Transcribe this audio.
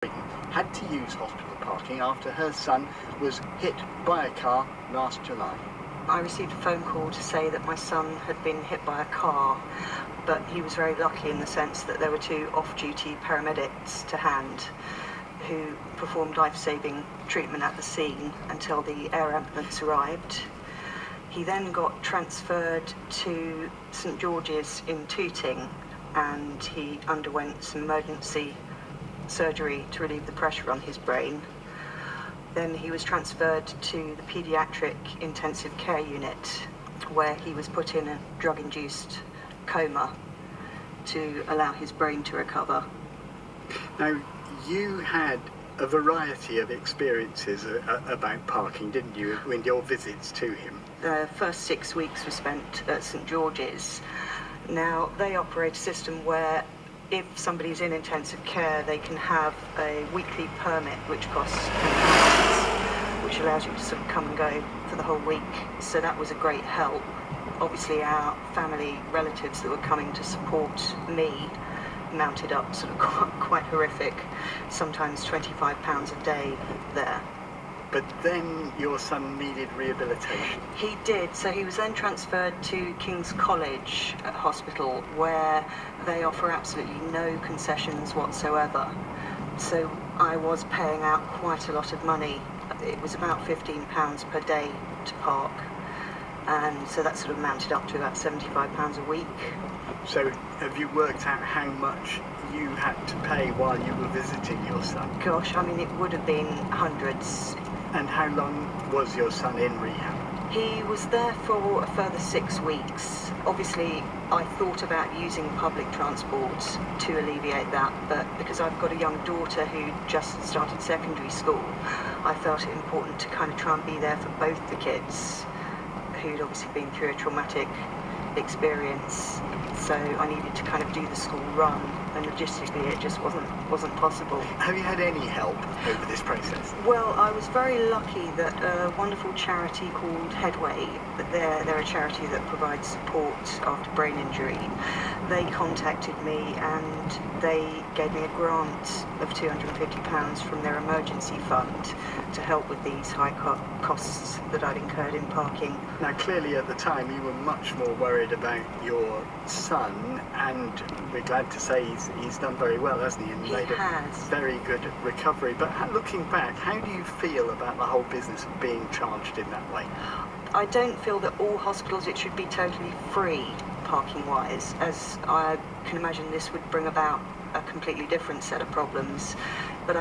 had to use hospital parking after her son was hit by a car last July. I received a phone call to say that my son had been hit by a car, but he was very lucky in the sense that there were two off-duty paramedics to hand who performed life-saving treatment at the scene until the air ambulance arrived. He then got transferred to St George's in Tooting, and he underwent some emergency surgery to relieve the pressure on his brain. Then he was transferred to the paediatric intensive care unit, where he was put in a drug-induced coma to allow his brain to recover. Now, you had a variety of experiences about parking, didn't you, in your visits to him? The first 6 weeks were spent at St George's. Now, they operate a system where if somebody's in intensive care, they can have a weekly permit which costs £10, which allows you to sort of come and go for the whole week. So that was a great help. Obviously, our family relatives that were coming to support me mounted up sort of quite horrific, sometimes £25 a day there. But then your son needed rehabilitation. He did, so he was then transferred to King's College Hospital, where they offer absolutely no concessions whatsoever. So I was paying out quite a lot of money. It was about £15 per day to park, and so that sort of mounted up to about £75 a week. So have you worked out how much you had to pay while you were visiting your son? Gosh, I mean, it would have been hundreds. And how long was your son in rehab? He was there for a further 6 weeks. Obviously, I thought about using public transport to alleviate that, but because I've got a young daughter who just started secondary school, I felt it important to kind of try and be there for both the kids, who'd obviously been through a traumatic experience. So I needed to kind of do the school run, and logistically it just wasn't possible. Have you had any help over this process? Well, I was very lucky that a wonderful charity called Headway, they're a charity that provides support after brain injury. They contacted me and they gave me a grant of £250 from their emergency fund to help with these high costs that I'd incurred in parking. Now, clearly at the time you were much more worried about your son, and we're glad to say he's done very well, hasn't he? And He made has. a very good recovery. But looking back, how do you feel about the whole business of being charged in that way? I don't feel that all hospitals it should be totally free parking-wise, as I can imagine this would bring about a completely different set of problems. But